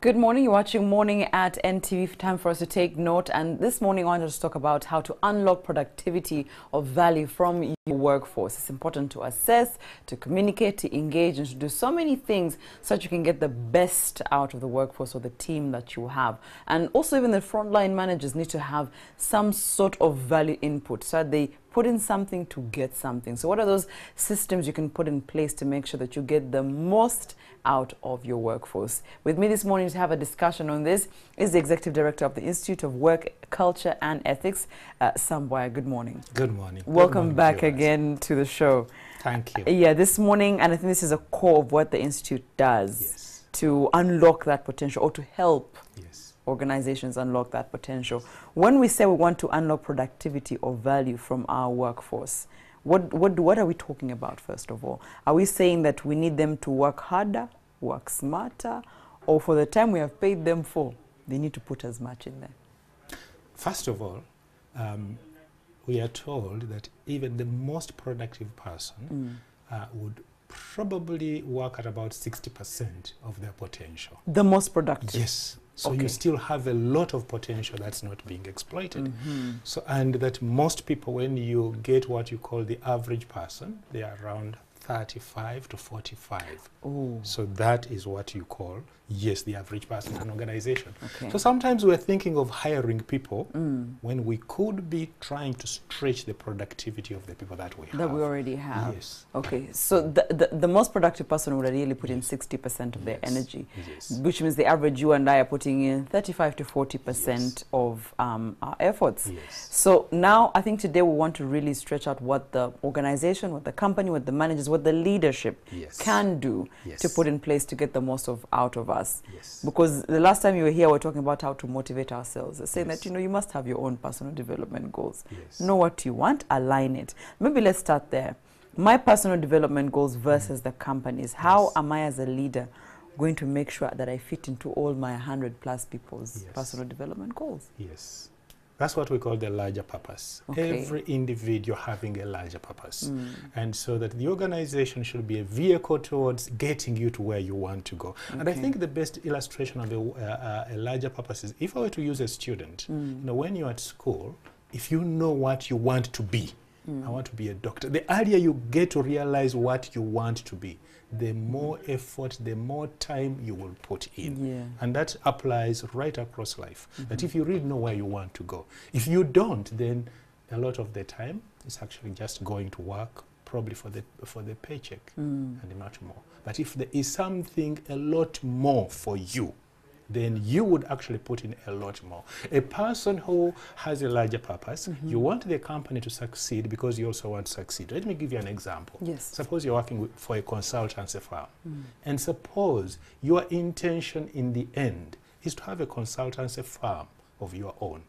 Good morning. You're watching Morning at NTV. Time for us to take note. And this morning, I wanted to talk about how to unlock productivity or value from your workforce. It's important to assess, to communicate, to engage, and to do so many things so that you can get the best out of the workforce or the team that you have. And also, even the frontline managers need to have some sort of value input so that they put in something to get something. So what are those systems you can put in place to make sure that you get the most out of your workforce? With me this morning to have a discussion on this is the Executive Director of the Institute of Work, Culture and Ethics, Sam Boya. Good morning. Good morning. Welcome back again to the show. Thank you. Yeah, this morning, and I think this is a core of what the Institute does to unlock that potential or to help organizations unlock that potential. When we say we want to unlock productivity or value from our workforce, what are we talking about, first of all? Are we saying that we need them to work harder, work smarter, or for the time we have paid them for, they need to put as much in there? First of all, we are told that even the most productive person would probably work at about 60% of their potential. The most productive? Yes. So you still have a lot of potential that's not being exploited. So, and that most people, when you get what you call the average person, they are around 35 to 45. Ooh. So that is what you call, yes, the average person in an organization. Okay. So sometimes we're thinking of hiring people when we could be trying to stretch the productivity of the people that we have. That we already have. Yes. Okay, so the most productive person would ideally put in 60% of their energy, which means the average you and I are putting in 35 to 40% of our efforts. So now I think today we want to really stretch out what the organization, what the company, what the managers, what the leadership can do to put in place to get the most out of us. Because the last time you were here, we were talking about how to motivate ourselves, saying that, you know, you must have your own personal development goals. Know what you want, align it. Maybe let's start there. My personal development goals versus the company's. How am I as a leader going to make sure that I fit into all my 100+ people's personal development goals? That's what we call the larger purpose. Every individual having a larger purpose. And so that the organization should be a vehicle towards getting you to where you want to go. And I think the best illustration of a larger purpose is, if I were to use a student, you know, when you're at school, if you know what you want to be, I want to be a doctor. The earlier you get to realize what you want to be, the more effort, the more time you will put in. And that applies right across life. That if you really know where you want to go. If you don't, then a lot of the time it's actually just going to work, probably for the paycheck and much more. But if there is something a lot more for you, then you would actually put in a lot more. A person who has a larger purpose, you want the company to succeed because you also want to succeed. Let me give you an example. Suppose you're working for a consultancy firm, and suppose your intention in the end is to have a consultancy firm of your own.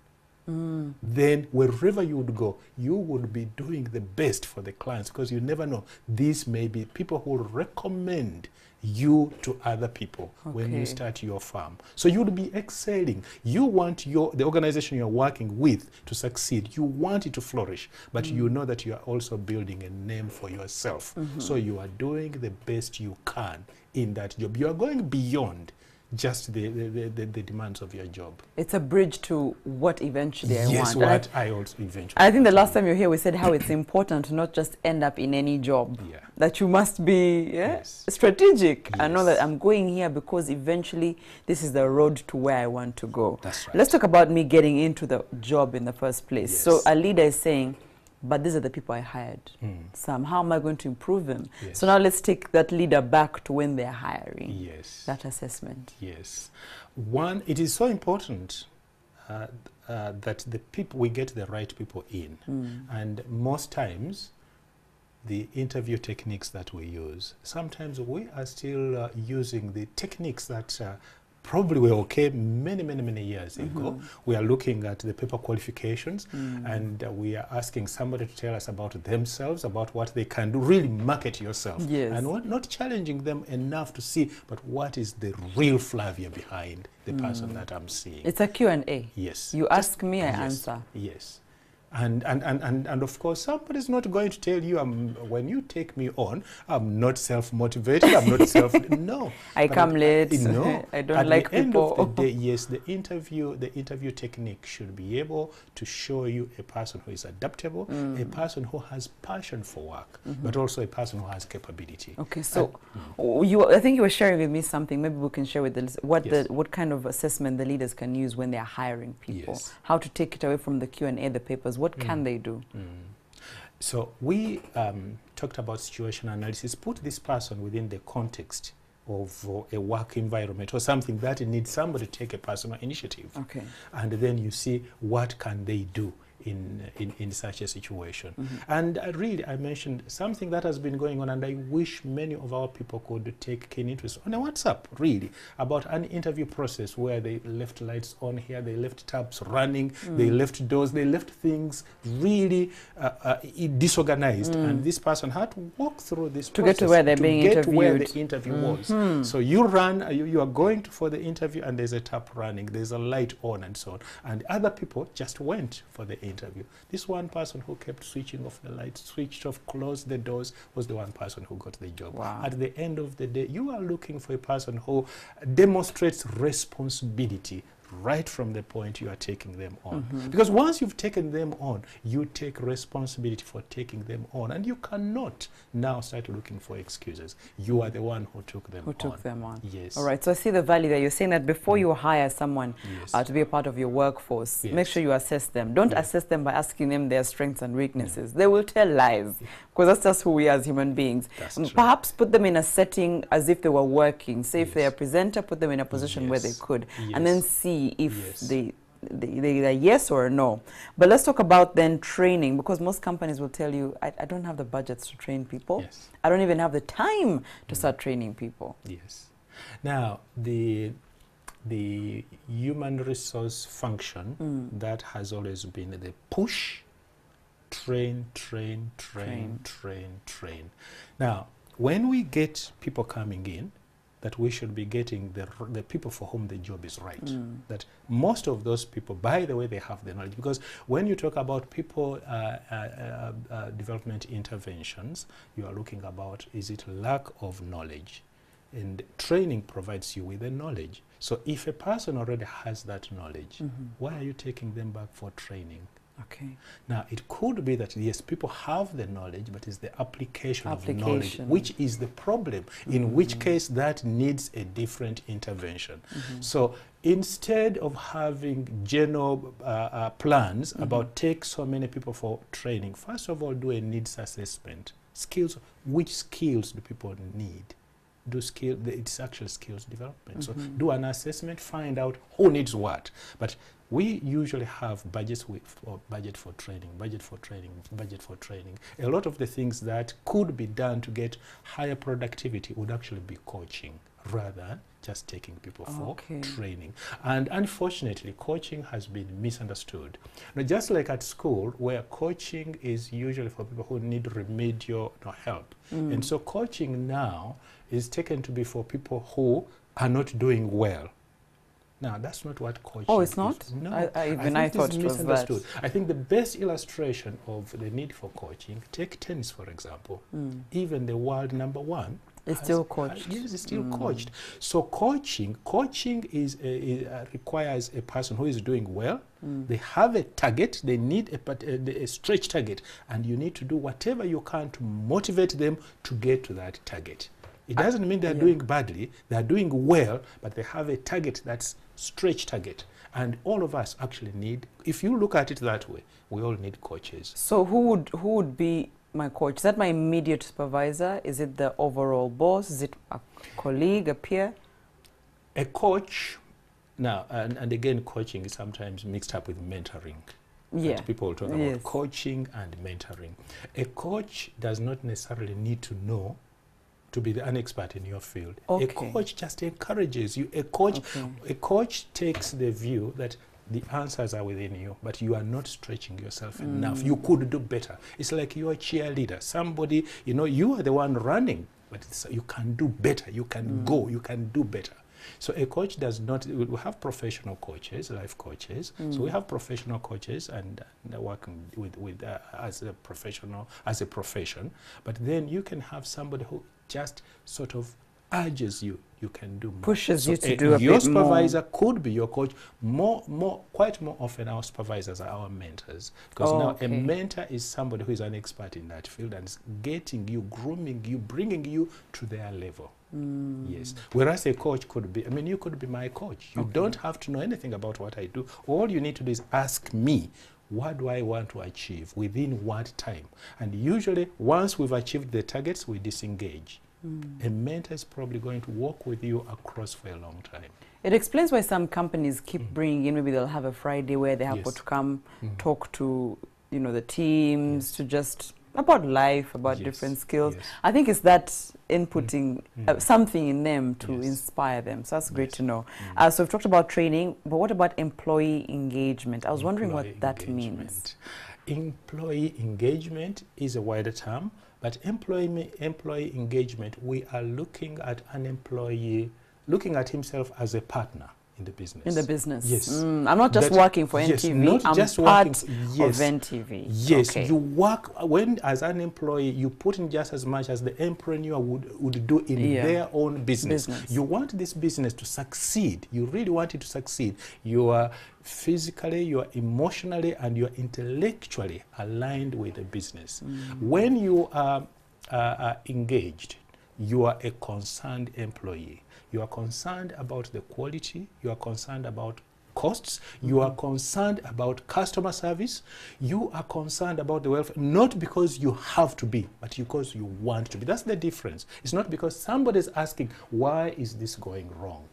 Then wherever you would go, you would be doing the best for the clients, because you never know. These may be people who recommend you to other people when you start your firm. So you would be excelling. You want the organization you're working with to succeed. You want it to flourish, but you know that you are also building a name for yourself. So you are doing the best you can in that job. You are going beyond just the demands of your job. It's a bridge to what eventually I want. Yes, what I also eventually I think the last time you were here, we said how it's important to not just end up in any job. That you must be strategic. I know that I'm going here because eventually this is the road to where I want to go. That's right. Let's talk about me getting into the job in the first place. So a leader is saying, but these are the people I hired. Sam, how am I going to improve them? So now let's take that leader back to when they're hiring. That assessment. One, it is so important that we get the right people in. And most times, the interview techniques that we use, sometimes we are still using the techniques that probably were okay many years ago. We are looking at the paper qualifications, and we are asking somebody to tell us about themselves, about what they can do, really market yourself. And not challenging them enough to see, but what is the real Flavia behind the person that I'm seeing. It's a Q&A. You ask me, I answer. And of course, somebody's not going to tell you, when you take me on, I'm not self-motivated, I'm not no. I come late, no. I don't like people. At the end of the day, yes, the interview technique should be able to show you a person who is adaptable, a person who has passion for work, but also a person who has capability. Okay, so I think you were sharing with me something, maybe we can share with the what kind of assessment the leaders can use when they are hiring people, how to take it away from the Q&A, the papers. What can they do? So we talked about situation analysis. Put this person within the context of a work environment or something that needs somebody to take a personal initiative. Okay. And then you see what can they do in such a situation. And really, I mentioned something that has been going on, and I wish many of our people could take keen interest on a WhatsApp, really, about an interview process where they left lights on here, they left taps running, they left doors, they left things really disorganized, and this person had to walk through this to process get to where they're being interviewed. To get where the interview was. So you run, you are going for the interview, and there's a tap running, there's a light on, and so on. And other people just went for the interview. This one person who kept switching off the lights, switched off, closed the doors, was the one person who got the job. Wow. At the end of the day, you are looking for a person who demonstrates responsibility right from the point you are taking them on. Because once you've taken them on, you take responsibility for taking them on, and you cannot now start looking for excuses. You are the one who took them on. Yes. All right, so I see the value there. You're saying that before you hire someone to be a part of your workforce, make sure you assess them. Don't assess them by asking them their strengths and weaknesses. They will tell lies, because that's just who we are as human beings. Perhaps put them in a setting as if they were working. Say if they're a presenter, put them in a position where they could, and then see if they are yes or no. But let's talk about then training, because most companies will tell you, I don't have the budgets to train people. I don't even have the time to start training people. Yes. Now, the human resource function that has always been the push, train. Now, when we get people coming in, that we should be getting the people for whom the job is right. That most of those people, by the way, they have the knowledge. Because when you talk about people development interventions, you are looking about, is it lack of knowledge? And training provides you with the knowledge. So if a person already has that knowledge, why are you taking them back for training? Okay. Now, it could be that, yes, people have the knowledge, but it's the application of knowledge, which is the problem, in which case that needs a different intervention. So instead of having general plans about take so many people for training, first of all, do a needs assessment. Skills, which skills do people need? It's actual skills development. So do an assessment, find out who needs what. But we usually have budget for training. A lot of the things that could be done to get higher productivity would actually be coaching rather than just taking people for training. And unfortunately, coaching has been misunderstood. Now, just like at school, where coaching is usually for people who need remedial help. And so coaching now is taken to be for people who are not doing well. Now, that's not what coaching is. Oh, it's not? No, I thought it was that. I think the best illustration of the need for coaching, take tennis, for example. Even the world #1 is still coached. Yes, it's still coached. So coaching is requires a person who is doing well. They have a target. They need a stretch target, and you need to do whatever you can to motivate them to get to that target. It doesn't mean they're doing badly. They're doing well, but they have a target that's stretch target. And all of us actually need, if you look at it that way, we all need coaches. So who would be my coach? Is that my immediate supervisor? Is it the overall boss? Is it a colleague, a peer? A coach, now, and again, coaching is sometimes mixed up with mentoring. Yeah. People talk about coaching and mentoring. A coach does not necessarily need to know to be an expert in your field. A coach just encourages you. A coach takes the view that the answers are within you, but you are not stretching yourself enough. You could do better. It's like you're a cheerleader. Somebody, you are the one running, but you can do better. You can go, you can do better. So a coach does not, we have professional coaches, life coaches. So we have professional coaches and they're working with as a professional, as a profession. But then you can have somebody who just sort of urges you, you can do more. Pushes so you to do a your bit more. supervisor could be your coach. Quite more often our supervisors are our mentors. Because now a mentor is somebody who is an expert in that field and is getting you, grooming you, bringing you to their level. Yes. Whereas a coach could be, I mean, you could be my coach. You don't have to know anything about what I do. All you need to do is ask me, what do I want to achieve? Within what time? And usually, once we've achieved the targets, we disengage. A mentor is probably going to work with you across for a long time. It explains why some companies keep bringing in, maybe they'll have a Friday where they have to come talk to, you know, the teams to just about life, about different skills. I think it's that inputting something in them to inspire them. So that's great to know. So we've talked about training, but what about employee engagement? I was wondering what that means. Employee engagement is a wider term, but employee engagement, we are looking at an employee, looking at himself as a partner in the business. In the business. Yes. I'm not just working for NTV, not I'm just part of NTV. Yes, you work, when as an employee, you put in just as much as the entrepreneur would do in their own business. You want this business to succeed. You really want it to succeed. You are physically, you are emotionally, and you are intellectually aligned with the business. When you are engaged, you are a concerned employee. You are concerned about the quality, you are concerned about costs, you are concerned about customer service, you are concerned about the welfare, not because you have to be, but because you want to be. That's the difference. It's not because somebody is asking, why is this going wrong?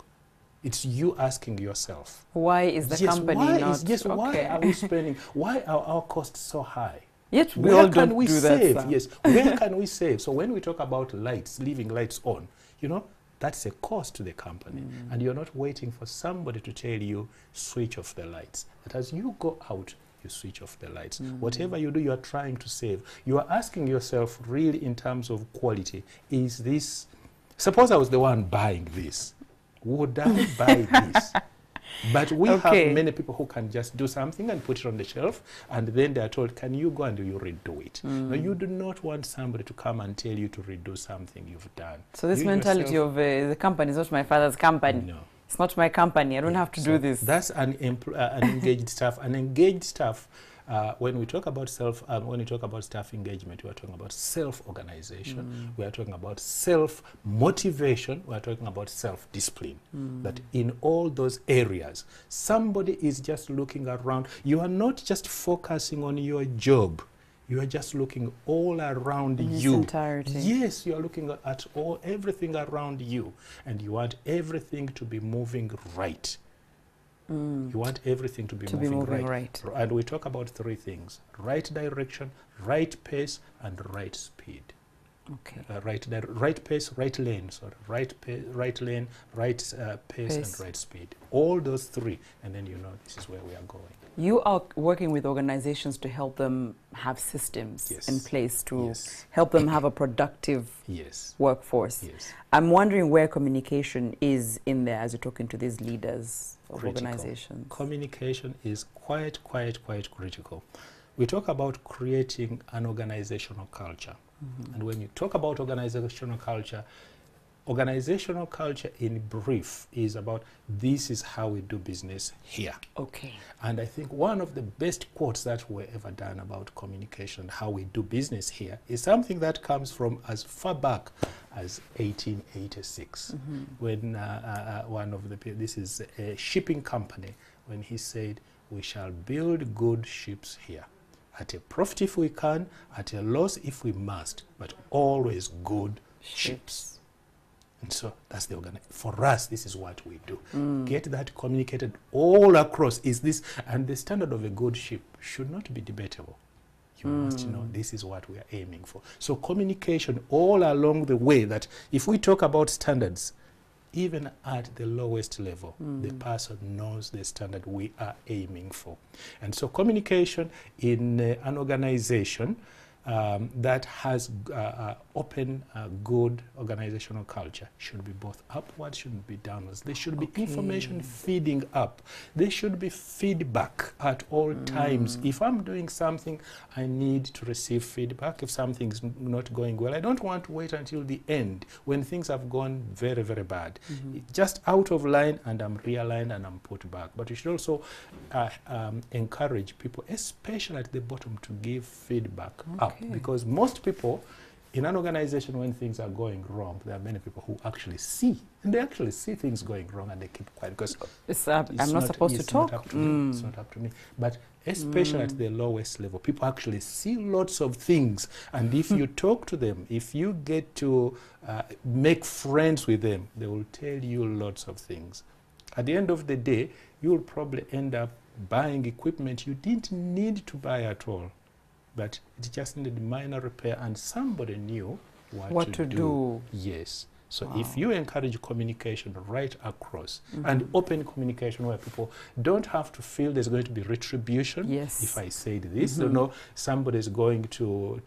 It's you asking yourself. Why is the company not? Why are we spending, why are our costs so high? Yet we all don't do that. That. Yes, where can we save? So when we talk about lights, leaving lights on, you know, that's a cost to the company. And you're not waiting for somebody to tell you, switch off the lights. But as you go out, you switch off the lights. Whatever you do, you are trying to save. You are asking yourself, really, in terms of quality, is this, suppose I was the one buying this, would I buy this? But we have many people who can just do something and put it on the shelf, and then they are told, can you go and you redo it? No, you do not want somebody to come and tell you to redo something you've done. So this mentality of the company is not my father's company. No. It's not my company. I don't have to do this. That's an engaged staff. An engaged staff, when we talk about staff engagement, we are talking about self-organization. We are talking about self-motivation. We are talking about self-discipline. That in all those areas, somebody is just looking around. You are not just focusing on your job. You are just looking all around you. Entirety. Yes, you are looking at everything around you, and you want everything to be moving right. You want everything to be moving right. And we talk about three things: right direction, right pace, and right speed. Okay. Right pace, right lane, sorry. Right lane, right pace, and right speed. All those three, and then you know this is where we are going. You are working with organizations to help them have systems in place to help them have a productive workforce. I'm wondering where communication is in there as you're talking to these leaders of organizations. Communication is quite critical. We talk about creating an organizational culture. And when you talk about organizational culture in brief is about, this is how we do business here. Okay. And I think one of the best quotes that were ever done about communication, how we do business here, is something that comes from as far back as 1886, when one of the, this is a shipping company, when he said, we shall build good ships here. At a profit if we can, at a loss if we must, but always good ships. And so that's the for us, this is what we do. Get that communicated all across. Is this, and the standard of a good ship should not be debatable. You must know this is what we are aiming for. So communication all along the way, that if we talk about standards, even at the lowest level, the person knows the standard we are aiming for. And so communication in an organization that has open, good organizational culture should be both upwards, shouldn't be downwards. There should be information feeding up. There should be feedback at all times. If I'm doing something, I need to receive feedback. If something's not going well, I don't want to wait until the end when things have gone very, very bad. Just out of line, and I'm realigned and I'm put back. But you should also encourage people, especially at the bottom, to give feedback up, because most people in an organization, when things are going wrong, there are many people who actually see, and they actually see things going wrong, and they keep quiet because I'm not supposed to talk. It's not up to me. But especially at the lowest level, people actually see lots of things, and if you talk to them, if you get to make friends with them, they will tell you lots of things. At the end of the day, you will probably end up buying equipment you didn't need to buy at all, but it just needed minor repair, and somebody knew what to do. Yes. So if you encourage communication right across, and open communication where people don't have to feel there's going to be retribution. Yes. If I said this, you know, somebody's going to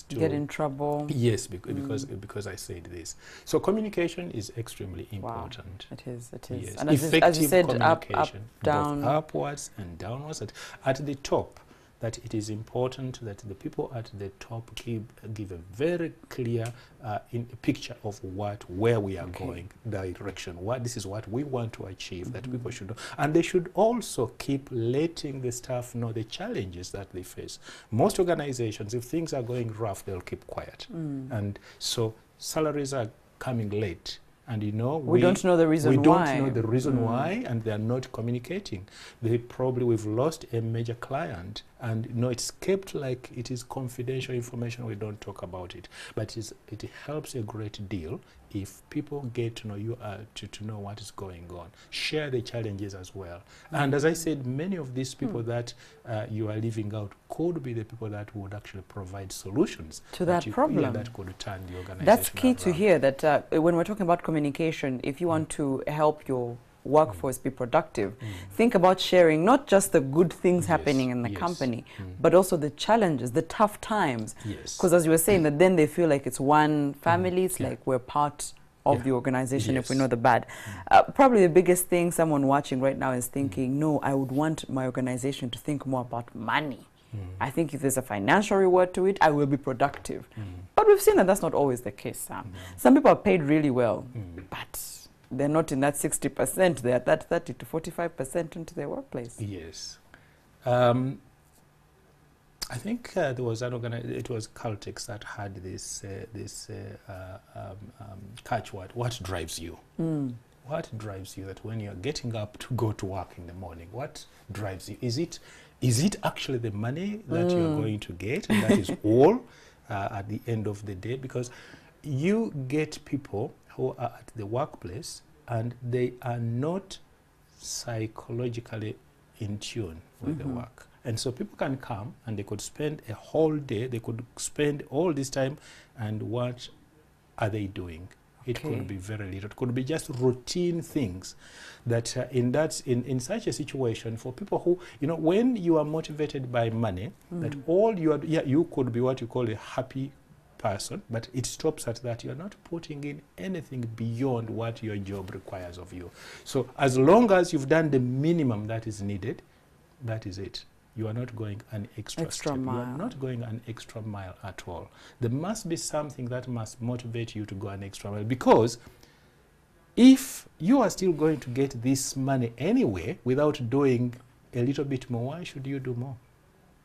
get in trouble. Yes, because I said this. So communication is extremely important. It is. It is. Yes. And as you said, up, down, both upwards and downwards. At the top, that it is important that the people at the top give a very clear picture of where we are going, direction. This is what we want to achieve. That people should know, and they should also keep letting the staff know the challenges that they face. Most organizations, if things are going rough, they'll keep quiet, and so salaries are coming late. And you know, we don't know the reason why. We don't know the reason why, and they are not communicating. We've lost a major client, and you know, it's kept like it is confidential information. We don't talk about it, but it helps a great deal if people get to know you, to know what is going on. Share the challenges as well. And as I said, many of these people that you are leaving out could be the people that would actually provide solutions to that problem. That could turn the organization That's key around. To hear that when we're talking about communication, if you want to help your workforce be productive, think about sharing not just the good things happening in the company, but also the challenges, the tough times. Because as you were saying, that then they feel like it's one family, it's like we're part of the organization if we know the bad. Probably the biggest thing someone watching right now is thinking, no, I would want my organization to think more about money. I think if there's a financial reward to it, I will be productive. But we've seen that that's not always the case, Sam. Some people are paid really well, but they're not in that 60%. They're at that 30 to 45% into their workplace. Yes. I think there was it was Caltex that had this catchword. What drives you? What drives you? That when you're getting up to go to work in the morning, what drives you? Is it actually the money that you're going to get, and that is all at the end of the day? Because you get people who are at the workplace and they are not psychologically in tune with the work. And so people can come and they could spend a whole day, they could spend all this time, and what are they doing? It could be very little. It could be just routine things that in such a situation, for people who, you know, when you are motivated by money, that all you are, you could be what you call a happy person, but it stops at that. You're not putting in anything beyond what your job requires of you. So as long as you've done the minimum that is needed, that is it. You are not going an extra step. mile. You are not going an extra mile at all. There must be something that must motivate you to go an extra mile, because if you are still going to get this money anyway without doing a little bit more, why should you do more?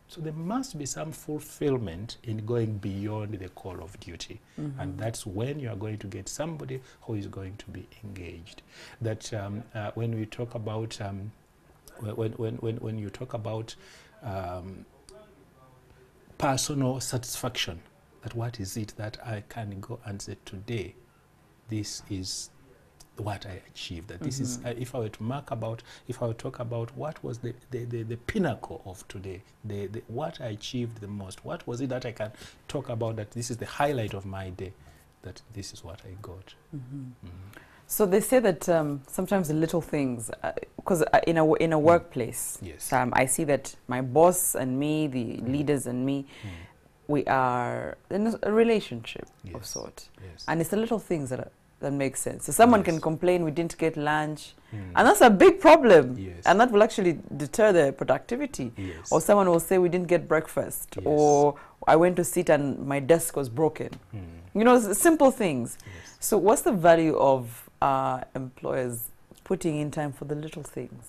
So there must be some fulfillment in going beyond the call of duty. And that's when you are going to get somebody who is going to be engaged. That when we talk about when you talk about personal satisfaction, that what is it that I can go and say today, this is what I achieved. That this is, if I were to if I were to talk about what was the pinnacle of today, what I achieved the most, what was it that I can talk about, that this is the highlight of my day, that this is what I got. So they say that sometimes the little things, because in a workplace, I see that my boss and me, the leaders and me, we are in a relationship of Yes. sort. Yes. And it's the little things that make sense. So someone can Yes. complain we didn't get lunch, Mm. and that's a big problem. Yes. And that will actually deter their productivity. Yes. Or someone will say we didn't get breakfast, Yes. or I went to sit and my desk was broken. Mm. You know, simple things. Yes. So what's the value of employers putting in time for the little things?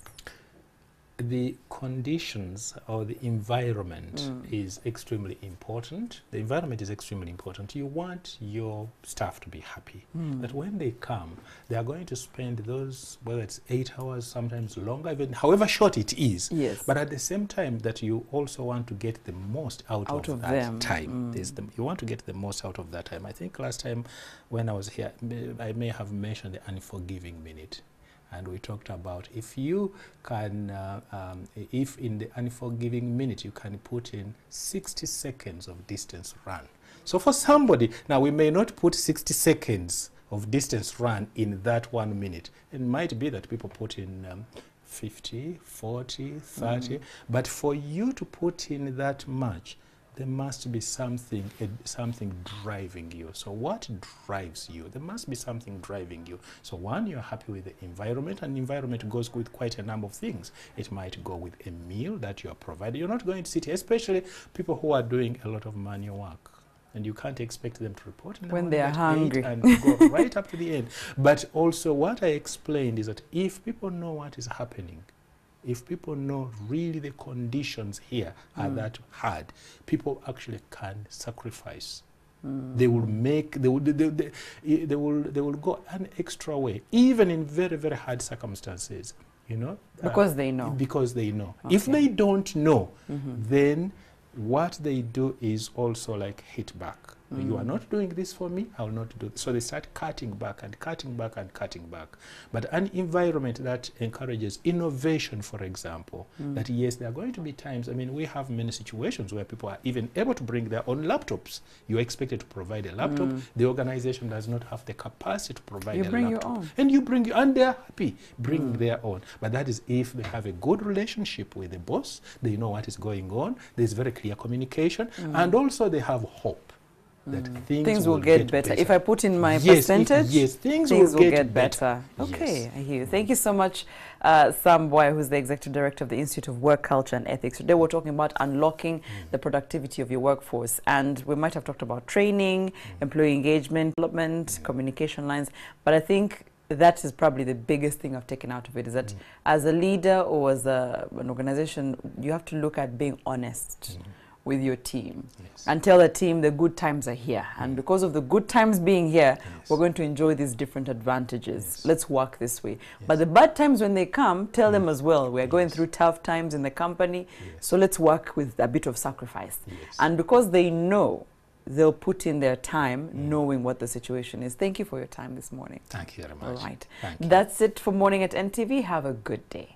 The conditions or the environment is extremely important. The environment is extremely important. You want your staff to be happy. That when they come, they are going to spend those, whether it's 8 hours, sometimes longer, even however short it is. Yes. But at the same time, that you also want to get the most out of that them. time. You want to get the most out of that time. I think last time when I was here, I may have mentioned the unforgiving minute. And we talked about if you can, if in the unforgiving minute you can put in 60 seconds of distance run. So for somebody, now we may not put 60 seconds of distance run in that 1 minute. It might be that people put in 50, 40, 30, but for you to put in that much, there must be something driving you. So what drives you? There must be something driving you. So one, you're happy with the environment, and environment goes with quite a number of things. It might go with a meal that you're provided. You're not going to sit here, especially people who are doing a lot of manual work. And you can't expect them to report in the When morning they are at hungry. 8 and go right up to the end. But also what I explained is that if people know what is happening, if people know really the conditions here are that hard, people actually can sacrifice. They will make, they will go an extra way, even in very, very hard circumstances, you know. Because they know. Because they know. Okay. If they don't know, then what they do is also like hit back. You are not doing this for me, I will not do it. So they start cutting back and cutting back and cutting back. But an environment that encourages innovation, for example, that yes, there are going to be times, I mean, we have many situations where people are even able to bring their own laptops. You're expected to provide a laptop. The organization does not have the capacity to provide a laptop. You bring your own. And you bring, and they're happy bringing their own. But that is if they have a good relationship with the boss, they know what is going on, there's very clear communication, and also they have hope that things will get better. If I put in my yes, percentage, yes, things will get get better. Okay, Yes. I hear you. Thank you so much, Sam Boy, who's the Executive Director of the Institute of Work Culture and Ethics. Today we're talking about unlocking the productivity of your workforce. And we might have talked about training, employee engagement, development, communication lines. But I think that is probably the biggest thing I've taken out of it, is that as a leader or as an organization, you have to look at being honest with your team and tell the team the good times are here. And because of the good times being here, we're going to enjoy these different advantages. Let's work this way. But the bad times when they come, tell them as well, we're going through tough times in the company, so let's work with a bit of sacrifice. And because they know, they'll put in their time knowing what the situation is. Thank you for your time this morning. Thank you very much. All right. Thank you. That's it for Morning at NTV. Have a good day.